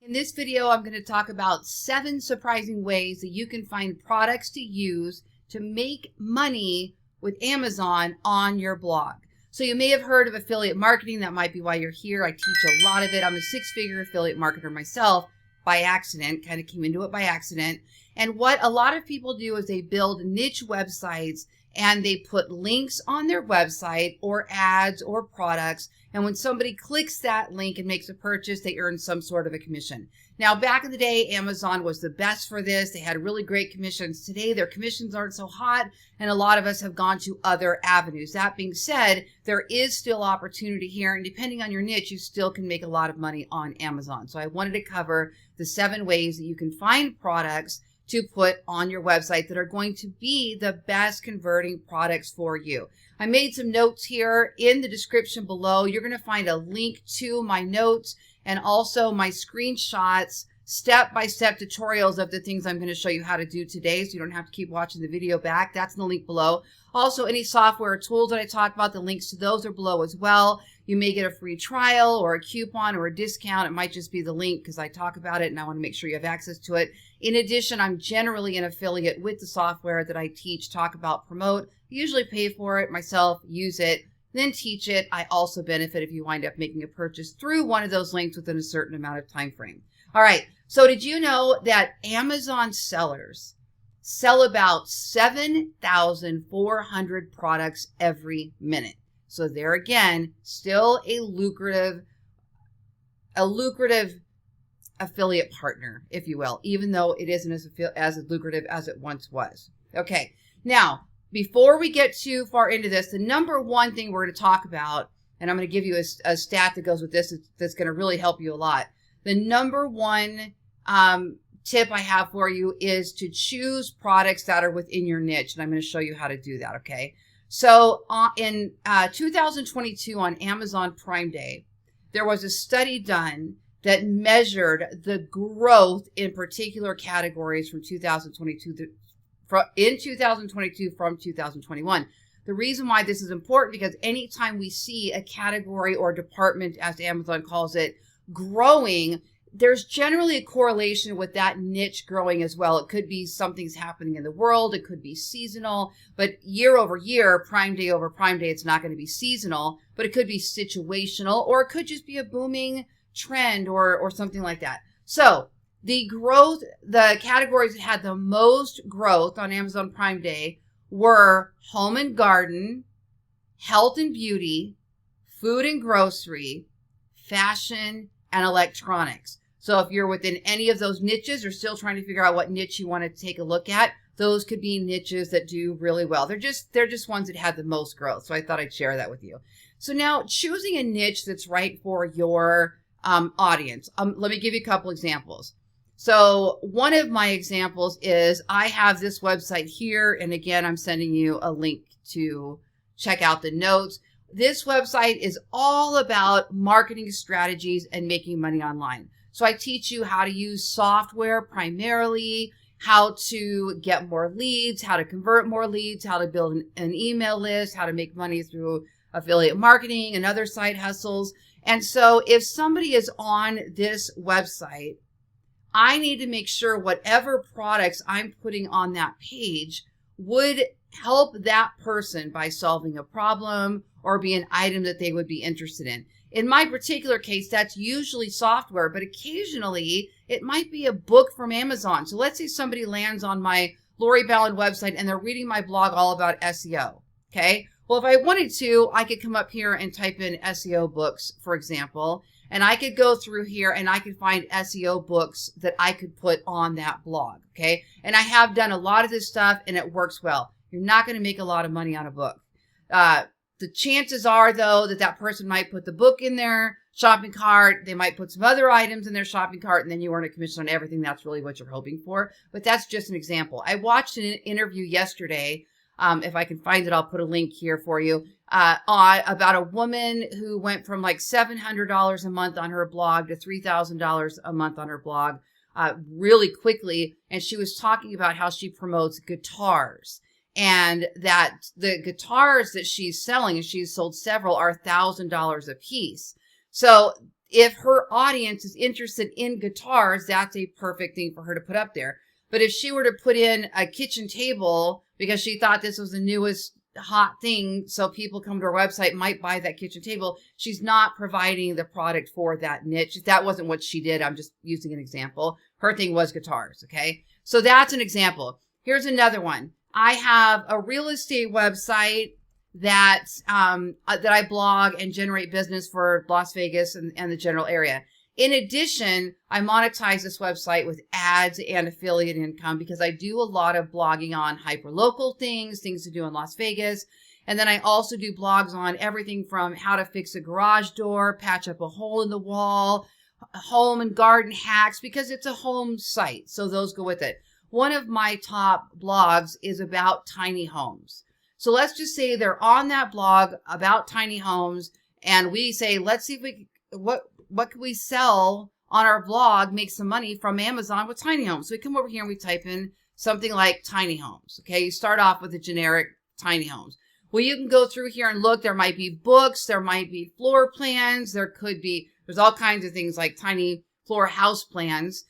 In this video, I'm going to talk about 7 surprising ways that you can find products to use to make money with Amazon on your blog. So you may have heard of affiliate marketing. That might be why you're here. I teach a lot of it. I'm a 6-figure affiliate marketer myself by accident, kind of came into it by accident. And what a lot of people do is they build niche websites and they put links on their website or ads or products. And when somebody clicks that link and makes a purchase, they earn some sort of a commission. Now, back in the day, Amazon was the best for this. They had really great commissions. Today, their commissions aren't so hot, and a lot of us have gone to other avenues. That being said, there is still opportunity here, and depending on your niche, you still can make a lot of money on Amazon. So I wanted to cover the 7 ways that you can find products to put on your website that are going to be the best converting products for you. I made some notes here in the description below. You're going to find a link to my notes and also my screenshots, step-by-step tutorials of the things I'm going to show you how to do today, so you don't have to keep watching the video back. That's in the link below. Also, any software or tools that I talk about, the links to those are below as well. You may get a free trial or a coupon or a discount. It might just be the link because I talk about it and I want to make sure you have access to it. In addition, I'm generally an affiliate with the software that I teach, talk about, promote. I usually pay for it myself, use it, then teach it. I also benefit if you wind up making a purchase through one of those links within a certain amount of time frame. All right, so did you know that Amazon sellers sell about 7,400 products every minute? So there again, still a lucrative affiliate partner, if you will, even though it isn't as lucrative as it once was. Okay, now, before we get too far into this, the number one thing we're going to talk about, and I'm going to give you a stat that goes with this that's going to really help you a lot. The number one tip I have for you is to choose products that are within your niche, and I'm going to show you how to do that, okay? So in 2022 on Amazon Prime Day, there was a study done that measured the growth in particular categories from 2022 from 2021. The reason why this is important because anytime we see a category or department, as Amazon calls it, growing, there's generally a correlation with that niche growing as well. It could be something's happening in the world. It could be seasonal, but year over year, Prime Day over Prime Day, it's not going to be seasonal, but it could be situational, or it could just be a booming trend or something like that. So the categories that had the most growth on Amazon Prime Day were home and garden, health and beauty, food and grocery, fashion, and electronics. So if you're within any of those niches or still trying to figure out what niche you want to take a look at, those could be niches that do really well. They're just ones that had the most growth. So I thought I'd share that with you. So now choosing a niche that's right for your audience. Let me give you a couple examples. So one of my examples is I have this website here. And again, I'm sending you a link to check out the notes. This website is all about marketing strategies and making money online. So I teach you how to use software primarily, how to get more leads, how to convert more leads, how to build an email list, how to make money through affiliate marketing and other side hustles. And so if somebody is on this website, I need to make sure whatever products I'm putting on that page would help that person by solving a problem or be an item that they would be interested in. In my particular case, that's usually software, but occasionally it might be a book from Amazon. So let's say somebody lands on my Lori Ballen website and they're reading my blog all about SEO, okay? Well, if I wanted to, I could come up here and type in SEO books, for example, and I could go through here and I could find SEO books that I could put on that blog, okay? And I have done a lot of this stuff and it works well. You're not going to make a lot of money on a book. The chances are, though, that person might put the book in their shopping cart. They might put some other items in their shopping cart, and then you earn a commission on everything. That's really what you're hoping for. But that's just an example. I watched an interview yesterday. If I can find it, I'll put a link here for you, about a woman who went from like $700 a month on her blog to $3,000 a month on her blog really quickly. And she was talking about how she promotes guitars. And that the guitars that she's selling, and she's sold several, are $1,000 a piece. So if her audience is interested in guitars, that's a perfect thing for her to put up there. But if she were to put in a kitchen table because she thought this was the newest hot thing, so people come to her website, might buy that kitchen table, she's not providing the product for that niche. If that wasn't what she did, I'm just using an example. Her thing was guitars, okay? So that's an example. Here's another one. I have a real estate website that I blog and generate business for Las Vegas and the general area. In addition, I monetize this website with ads and affiliate income because I do a lot of blogging on hyperlocal things to do in Las Vegas. And then I also do blogs on everything from how to fix a garage door, patch up a hole in the wall, home and garden hacks, because it's a home site. So those go with it. One of my top blogs is about tiny homes. So let's just say they're on that blog about tiny homes, and we say, let's see if what can we sell on our blog, make some money from Amazon with tiny homes. So we come over here and we type in something like tiny homes. Okay, you start off with a generic tiny homes. Well, you can go through here and look. There might be books, there might be floor plans, there's all kinds of things like tiny floor house plans.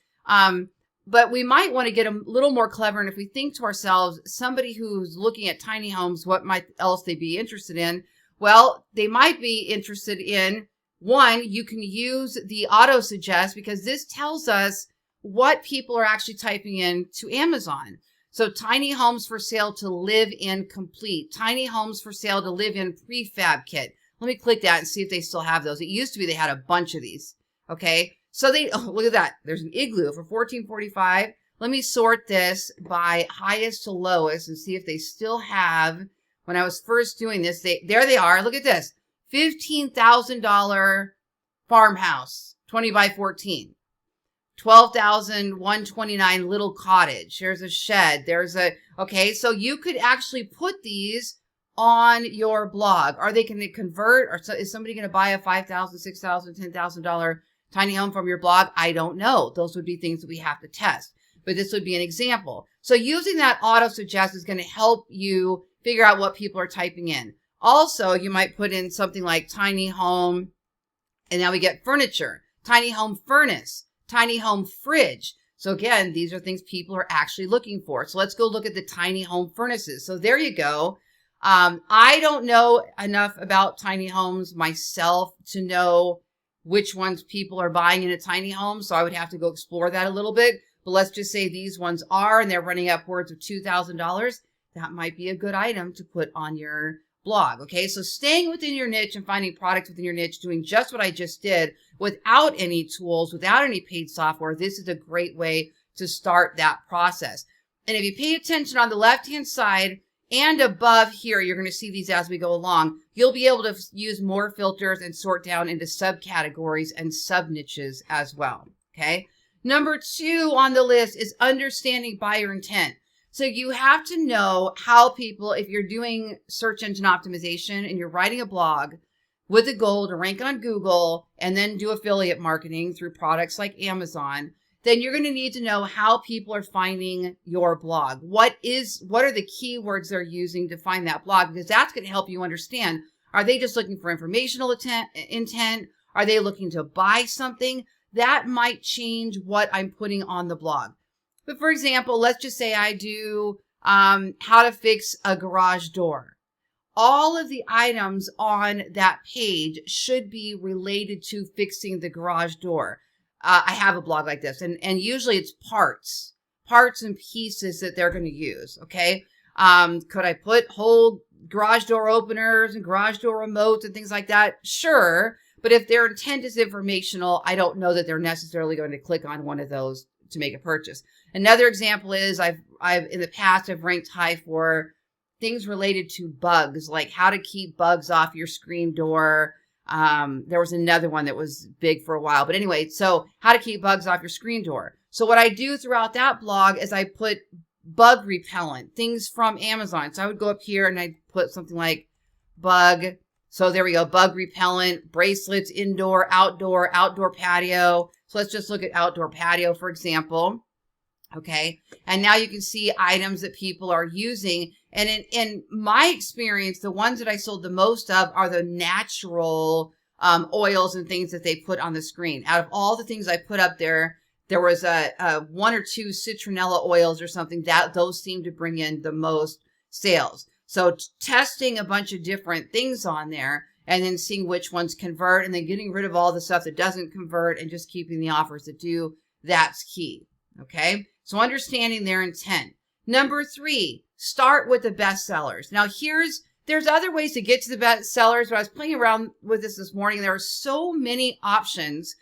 But we might want to get a little more clever. And if we think to ourselves, somebody who's looking at tiny homes, what might else they be interested in? Well, they might be interested in, one, you can use the auto suggest because this tells us what people are actually typing in to Amazon. So tiny homes for sale to live in complete, tiny homes for sale to live in prefab kit. Let me click that and see if they still have those. It used to be they had a bunch of these. Okay. So look at that. There's an igloo for $14.45. Let me sort this by highest to lowest and see if they still have, when I was first doing this, there they are. Look at this. $15,000 farmhouse, 20 by 14. $12,129 little cottage. There's a shed. Okay. So you could actually put these on your blog. Are they going to convert? Or is somebody going to buy a $5,000, $6,000, $10,000 tiny home from your blog? I don't know. Those would be things that we have to test, but this would be an example. So using that auto suggest is going to help you figure out what people are typing in. Also, you might put in something like tiny home, and now we get furniture, tiny home furnace, tiny home fridge. So again, these are things people are actually looking for. So let's go look at the tiny home furnaces. So there you go. I don't know enough about tiny homes myself to know which ones people are buying in a tiny home. So I would have to go explore that a little bit. But let's just say these ones are, and they're running upwards of $2,000. That might be a good item to put on your blog. Okay. So staying within your niche and finding products within your niche, doing just what I just did without any tools, without any paid software. This is a great way to start that process. And if you pay attention on the left-hand side and above here, you're going to see these as we go along. You'll be able to use more filters and sort down into subcategories and sub niches as well. Okay. Number 2 on the list is understanding buyer intent. So you have to know how people, if you're doing search engine optimization and you're writing a blog with a goal to rank on Google and then do affiliate marketing through products like Amazon, then you're going to need to know how people are finding your blog. What are the keywords they're using to find that blog? Because that's going to help you understand, are they just looking for informational intent? Are they looking to buy something? That might change what I'm putting on the blog. But for example, let's just say I do how to fix a garage door. All of the items on that page should be related to fixing the garage door. I have a blog like this, and usually it's parts and pieces that they're going to use. Okay. Could I put whole garage door openers and garage door remotes and things like that? Sure. But if their intent is informational, I don't know that they're necessarily going to click on one of those to make a purchase. Another example is I've in the past, I've ranked high for things related to bugs, like how to keep bugs off your screen door. There was another one that was big for a while, but anyway, so how to keep bugs off your screen door. So what I do throughout that blog is I put bug repellent, things from Amazon. So I would go up here and I'd put something like bug. So there we go. Bug repellent, bracelets, indoor, outdoor patio. So let's just look at outdoor patio, for example. Okay. And now you can see items that people are using. And in my experience, the ones that I sold the most of are the natural oils and things that they put on the screen. Out of all the things I put up there, there was a 1 or 2 citronella oils or something that those seem to bring in the most sales. So testing a bunch of different things on there and then seeing which ones convert and then getting rid of all the stuff that doesn't convert and just keeping the offers that do, that's key. Okay. So understanding their intent. Number 3, start with the best sellers. Now there's other ways to get to the best sellers, but I was playing around with this morning. There are so many options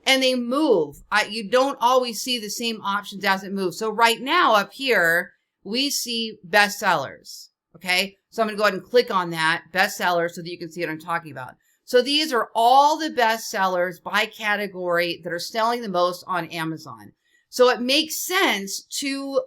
and they move. You don't always see the same options as it moves. So right now up here, we see best sellers. Okay. So I'm going to go ahead and click on that best sellers so that you can see what I'm talking about. So these are all the best sellers by category that are selling the most on Amazon. So it makes sense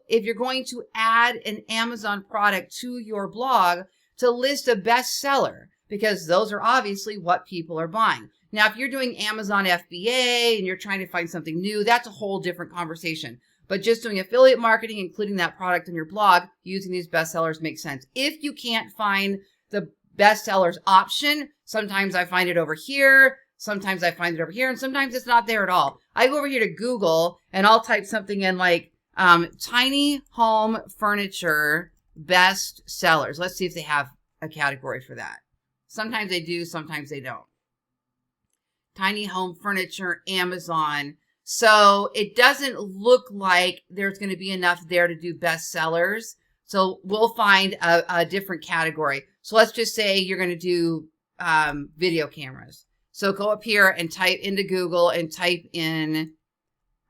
if you're going to add an Amazon product to your blog, to list a bestseller, because those are obviously what people are buying. Now, if you're doing Amazon FBA and you're trying to find something new, that's a whole different conversation. But just doing affiliate marketing, including that product in your blog, using these bestsellers makes sense. If you can't find the bestsellers option, sometimes I find it over here, sometimes I find it over here, and sometimes it's not there at all. I go over here to Google and I'll type something in like tiny home furniture best sellers. Let's see if they have a category for that. Sometimes they do, sometimes they don't. Tiny home furniture, Amazon. So it doesn't look like there's going to be enough there to do best sellers. So we'll find a different category. So let's just say you're going to do video cameras. So go up here and type into Google and type in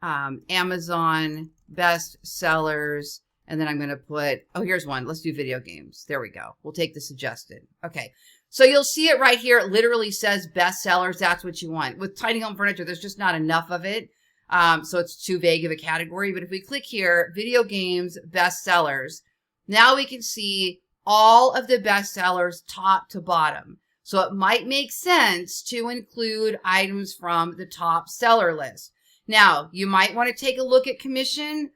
Amazon best sellers. And then I'm going to put, oh, here's one. Let's do video games. There we go. We'll take the suggested. Okay. So you'll see it right here. It literally says best sellers. That's what you want. With tiny home furniture, there's just not enough of it. So it's too vague of a category. But if we click here, video games, best sellers, now we can see all of the best sellers top to bottom. So it might make sense to include items from the top seller list. Now, you might want to take a look at commission.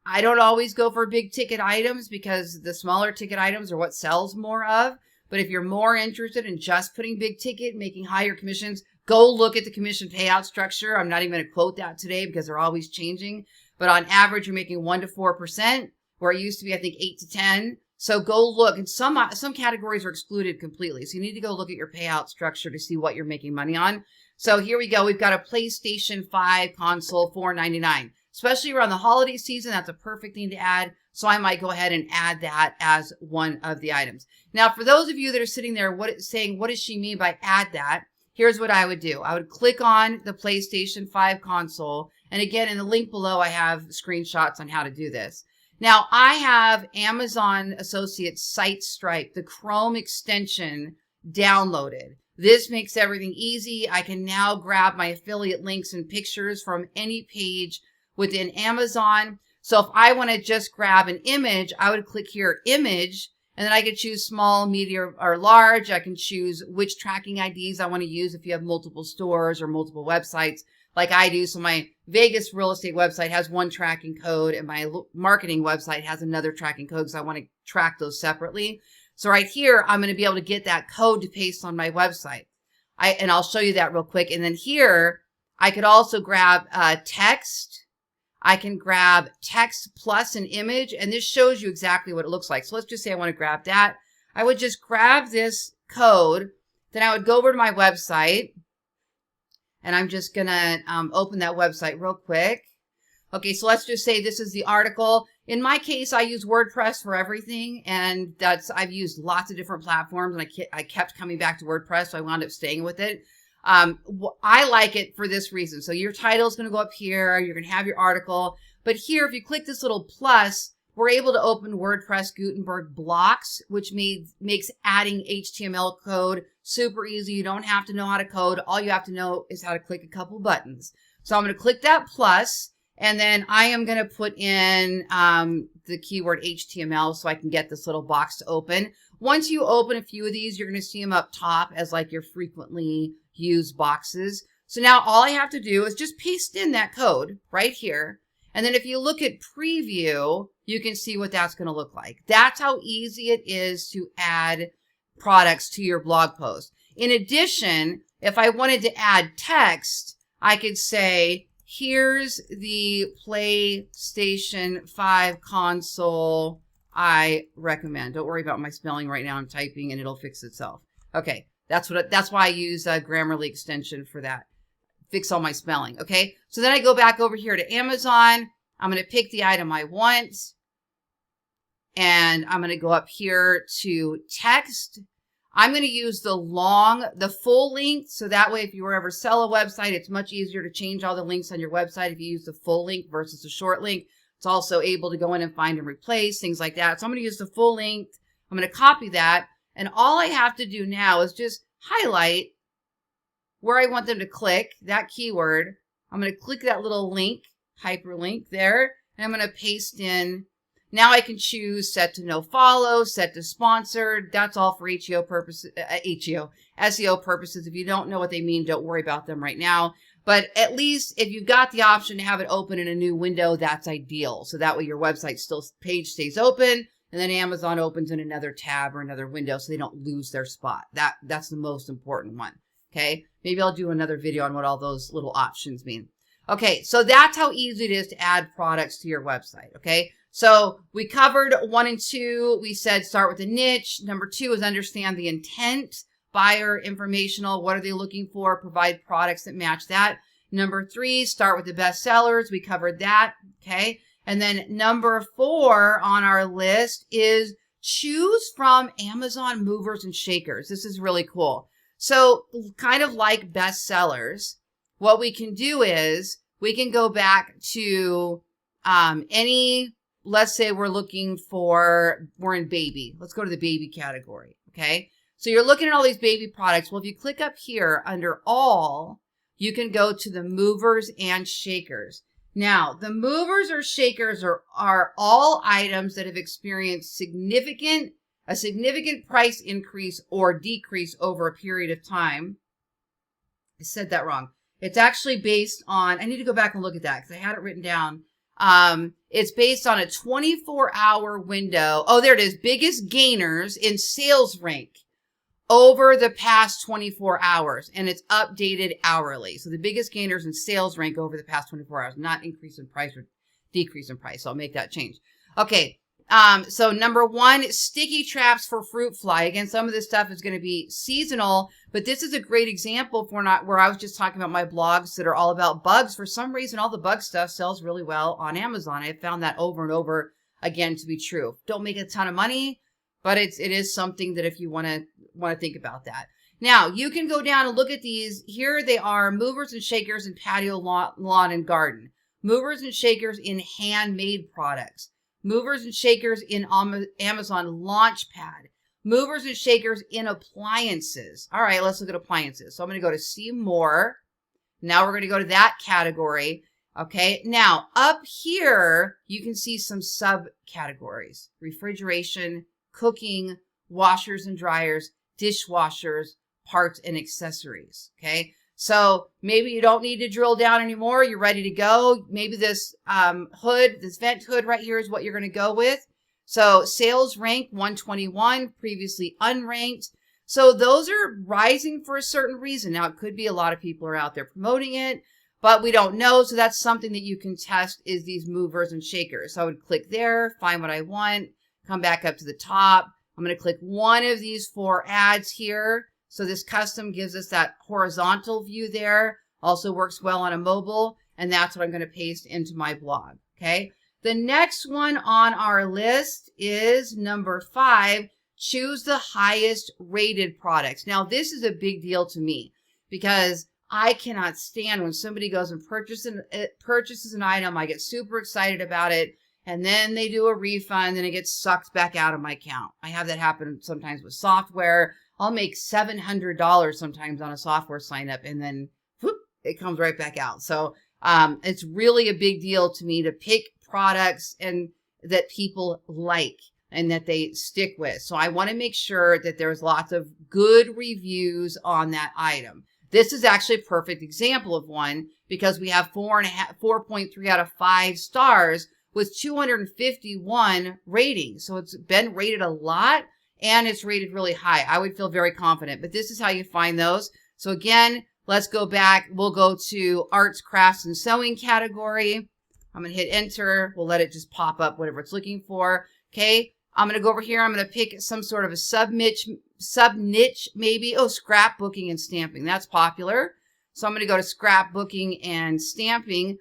I don't always go for big ticket items because the smaller ticket items are what sells more of. But if you're more interested in just putting big ticket, making higher commissions, go look at the commission payout structure. I'm not even going to quote that today because they're always changing. But on average, you're making 1 to 4%, where it used to be, I think, 8 to 10. So go look. And some categories are excluded completely. So you need to go look at your payout structure to see what you're making money on. So here we go. We've got a PlayStation 5 console, $4.99. Especially around the holiday season, that's a perfect thing to add. So I might go ahead and add that as one of the items. Now, for those of you that are sitting there saying, what does she mean by add that? Here's what I would do. I would click on the PlayStation 5 console. And again, in the link below, I have screenshots on how to do this. Now, I have Amazon Associates SiteStripe, the Chrome extension, downloaded. This makes everything easy. I can now grab my affiliate links and pictures from any page within Amazon. So if I want to just grab an image, I would click here, image, and then I could choose small, medium, or large. I can choose which tracking IDs I want to use if you have multiple stores or multiple websites like I do. So my Vegas real estate website has one tracking code and my marketing website has another tracking code because I want to track those separately. So right here, I'm going to be able to get that code to paste on my website. And I'll show you that real quick. And then here, I could also grab text. I can grab text plus an image, and this shows you exactly what it looks like. So let's just say I want to grab that. I would just grab this code. Then I would go over to my website, and I'm just going to open that website real quick. Okay, so let's just say this is the article. In my case, I use WordPress for everything, and I've used lots of different platforms, and I kept coming back to WordPress, so I wound up staying with it. I like it for this reason. So your title is going to go up here. You're going to have your article. But here, if you click this little plus, we're able to open WordPress Gutenberg blocks, which makes adding HTML code super easy. You don't have to know how to code. All you have to know is how to click a couple buttons. So I'm going to click that plus, and then I am going to put in the keyword HTML so I can get this little box to open. Once you open a few of these, you're going to see them up top as like your frequently used boxes. So now all I have to do is just paste in that code right here. And then if you look at preview, you can see what that's going to look like. That's how easy it is to add products to your blog post. In addition, If I wanted to add text, I could say, here's the PlayStation 5 console I recommend. Don't worry about my spelling right now. I'm typing and it'll fix itself. Okay, that's why I use a Grammarly extension for that. Fix all my spelling. Okay, so then I go back over here to Amazon. I'm going to pick the item I want. And I'm going to go up here to text. I'm going to use the full link. So that way, if you ever sell a website, it's much easier to change all the links on your website if you use the full link versus the short link. It's also able to go in and find and replace, things like that. So I'm going to use the full link. I'm going to copy that. And all I have to do now is just highlight where I want them to click, that keyword. I'm going to click that little link, hyperlink there, and I'm going to paste in. Now I can choose set to no follow, set to sponsored. That's all for SEO purposes. If you don't know what they mean, don't worry about them right now. But at least if you've got the option to have it open in a new window, that's ideal. So that way your website page stays open, and then Amazon opens in another tab or another window so they don't lose their spot. That's the most important one. Okay. Maybe I'll do another video on what all those little options mean. Okay. So that's how easy it is to add products to your website. Okay. So we covered 1 and 2. We said start with a niche. Number 2 is understand the intent, buyer, informational. What are they looking for? Provide products that match that. Number 3, start with the best sellers. We covered that. Okay. And then number 4 on our list is choose from Amazon movers and shakers. This is really cool. So kind of like best sellers, what we can do is we can go back to let's say we're in baby. Let's go to the baby category. Okay. So you're looking at all these baby products. Well, if you click up here under all, you can go to the movers and shakers. Now, the movers or shakers are all items that have experienced a significant price increase or decrease over a period of time. I said that wrong. It's actually based on, I need to go back and look at that because I had it written down. It's based on a 24-hour window. Oh, there it is. Biggest gainers in sales rank over the past 24 hours. And it's updated hourly. So the biggest gainers in sales rank over the past 24 hours, not increase in price or decrease in price. So I'll make that change. Okay. So number 1, sticky traps for fruit fly. Again, some of this stuff is going to be seasonal, but this is a great example for where I was just talking about my blogs that are all about bugs. For some reason, all the bug stuff sells really well on Amazon. I have found that over and over again to be true. Don't make a ton of money, but it is something that if you want to think about that. Now you can go down and look at these. Here they are: movers and shakers in patio, lawn and garden, movers and shakers in handmade products, movers and shakers in Amazon Launchpad, movers and shakers in appliances. All right, let's look at appliances. So I'm going to go to see more. Now we're going to go to that category. Okay, now up here, you can see some subcategories: refrigeration, cooking, washers and dryers, dishwashers, parts and accessories. Okay. So maybe you don't need to drill down anymore. You're ready to go. Maybe this this vent hood right here is what you're going to go with. So sales rank 121, previously unranked. So those are rising for a certain reason. Now it could be a lot of people are out there promoting it, but we don't know. So that's something that you can test, is these movers and shakers. So I would click there, find what I want, come back up to the top. I'm going to click one of these 4 ads here. So this custom gives us that horizontal view there. Also works well on a mobile. And that's what I'm going to paste into my blog. Okay. The next one on our list is number 5, choose the highest rated products. Now this is a big deal to me because I cannot stand when somebody goes and purchases an item. I get super excited about it. And then they do a refund and it gets sucked back out of my account. I have that happen sometimes with software. I'll make $700 sometimes on a software sign up and then whoop, it comes right back out. So it's really a big deal to me to pick products and that people like and that they stick with. So I want to make sure that there's lots of good reviews on that item. This is actually a perfect example of one because we have 4.3 out of 5 stars with 251 ratings. So it's been rated a lot and it's rated really high. I would feel very confident, but this is how you find those. So again, let's go back. We'll go to arts, crafts, and sewing category. I'm going to hit enter. We'll let it just pop up whatever it's looking for. Okay. I'm going to go over here. I'm going to pick some sort of a sub niche maybe. Oh, scrapbooking and stamping. That's popular. So I'm going to go to scrapbooking and stamping.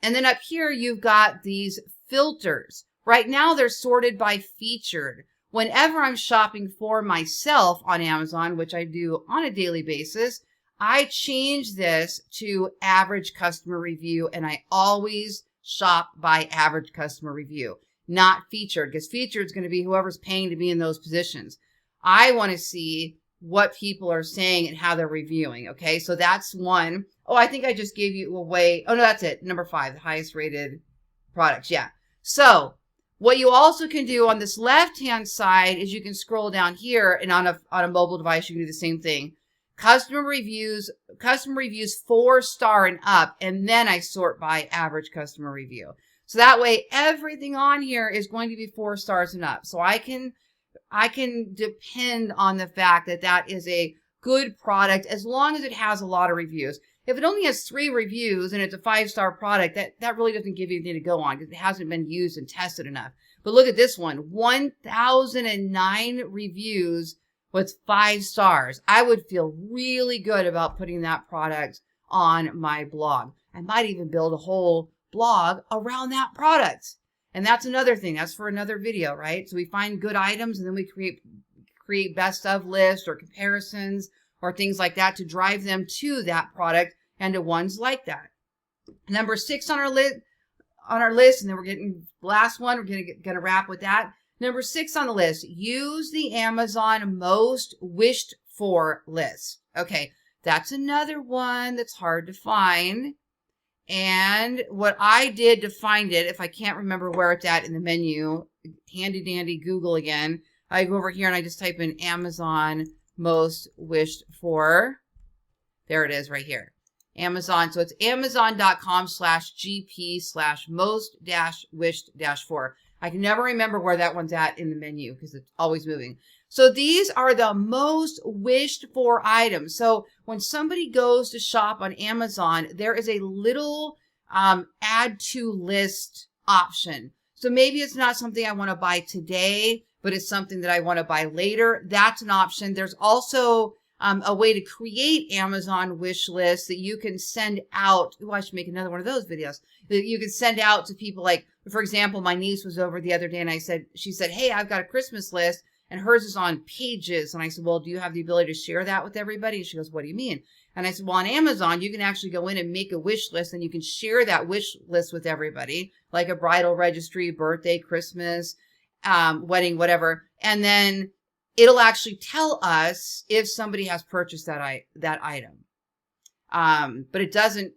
And then up here, you've got these filters. Right now, they're sorted by featured. Whenever I'm shopping for myself on Amazon, which I do on a daily basis, I change this to average customer review, and I always shop by average customer review, not featured, because featured is going to be whoever's paying to be in those positions. I want to see what people are saying and how they're reviewing. Okay, so that's one. Oh, I think I just gave you away. Oh, no, that's it. Number 5, the highest rated products. Yeah. So what you also can do on this left-hand side is you can scroll down here, and on a mobile device, you can do the same thing. Customer reviews 4-star and up, and then I sort by average customer review. So that way, everything on here is going to be 4 stars and up. So I can depend on the fact that that is a good product as long as it has a lot of reviews. If it only has 3 reviews and it's a 5-star product, that really doesn't give you anything to go on because it hasn't been used and tested enough. But look at this one, 1,009 reviews with 5 stars. I would feel really good about putting that product on my blog. I might even build a whole blog around that product. And that's another thing. That's for another video, right? So we find good items and then we create best of lists or comparisons or things like that to drive them to that product and to ones like that. Number 6 on our list, and then we're getting last one. We're gonna wrap with that. Number 6 on the list, use the Amazon most wished for list. Okay, that's another one that's hard to find. And what I did to find it, if I can't remember where it's at in the menu, handy dandy Google again, I go over here and I just type in Amazon most wished for. There it is right here. Amazon. So it's amazon.com/gp/most-wished-for. I can never remember where that one's at in the menu because it's always moving. So these are the most wished for items. So when somebody goes to shop on Amazon, there is a little add to list option. So maybe it's not something I want to buy today, but it's something that I want to buy later. That's an option. There's also a way to create Amazon wish lists that you can send out. Oh, I should make another one of those videos that you can send out to people. Like, for example, my niece was over the other day and she said, hey, I've got a Christmas list and hers is on Pages. And I said, well, do you have the ability to share that with everybody? And she goes, what do you mean? And I said, well, on Amazon, you can actually go in and make a wish list and you can share that wish list with everybody, like a bridal registry, birthday, Christmas, wedding, whatever. And then it'll actually tell us if somebody has purchased that item. But it doesn't,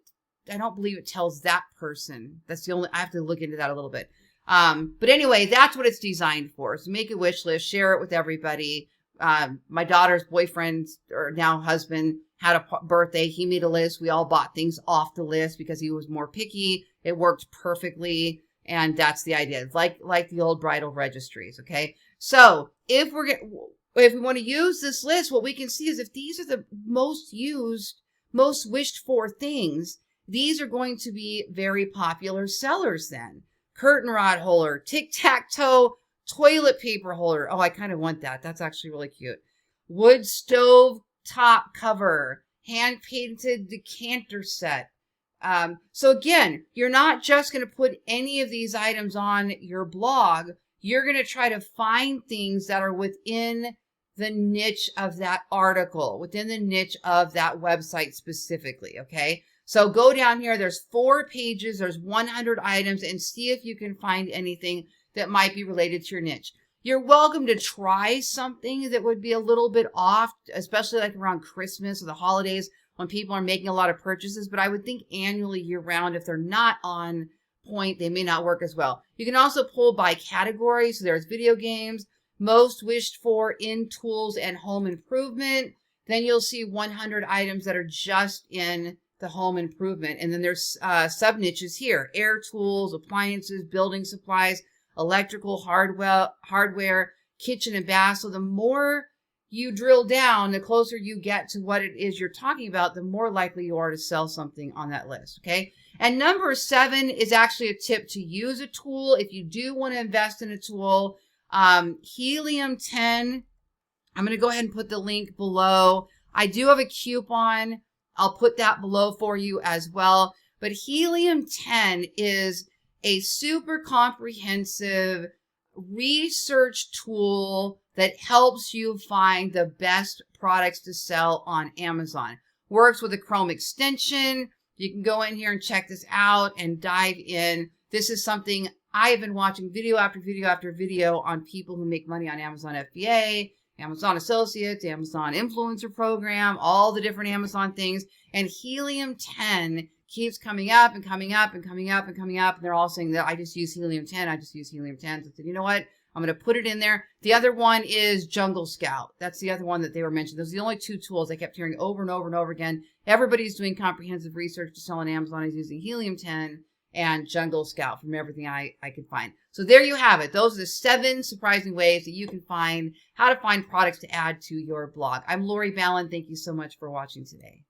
I don't believe it tells that person. That's the only, I have to look into that a little bit. But anyway, that's what it's designed for. So make a wish list, share it with everybody. My daughter's boyfriend, or now husband, had a birthday. He made a list. We all bought things off the list because he was more picky. It worked perfectly. And that's the idea. Like the old bridal registries. Okay. So if we want to use this list, what we can see is if these are the most used, most wished for things, these are going to be very popular sellers then. Curtain rod holder, tic-tac-toe, toilet paper holder. Oh, I kind of want that. That's actually really cute. Wood stove top cover, hand-painted decanter set. So again, you're not just going to put any of these items on your blog. You're going to try to find things that are within the niche of that article, within the niche of that website specifically, okay? So go down here. There's 4 pages. There's 100 items, and see if you can find anything that might be related to your niche. You're welcome to try something that would be a little bit off, especially like around Christmas or the holidays when people are making a lot of purchases. But I would think annually, year-round, if they're not on point, they may not work as well. You can also pull by category. So there's video games, most wished for in tools and home improvement. Then you'll see 100 items that are just in the home improvement. And then there's sub niches here: air tools, appliances, building supplies, electrical hardware, kitchen and bath. So the more you drill down, the closer you get to what it is you're talking about, the more likely you are to sell something on that list. Okay. And number 7 is actually a tip to use a tool. If you do want to invest in a tool, Helium 10, I'm going to go ahead and put the link below. I do have a coupon. I'll put that below for you as well. But Helium 10 is a super comprehensive research tool that helps you find the best products to sell on Amazon. Works with a Chrome extension. You can go in here and check this out and dive in. This is something I've been watching video after video after video on people who make money on Amazon FBA, Amazon Associates, Amazon Influencer Program, all the different Amazon things. And Helium 10 keeps coming up and coming up and coming up and coming up. And they're all saying that I just use Helium 10. I just use Helium 10. So I said, you know what? I'm going to put it in there. The other one is Jungle Scout. That's the other one that they were mentioning. Those are the only 2 tools I kept hearing over and over and over again. Everybody's doing comprehensive research to sell on Amazon is using Helium 10 and Jungle Scout from everything I could find. So there you have it. Those are the 7 surprising ways that you can find how to find products to add to your blog. I'm Lori Ballen. Thank you so much for watching today.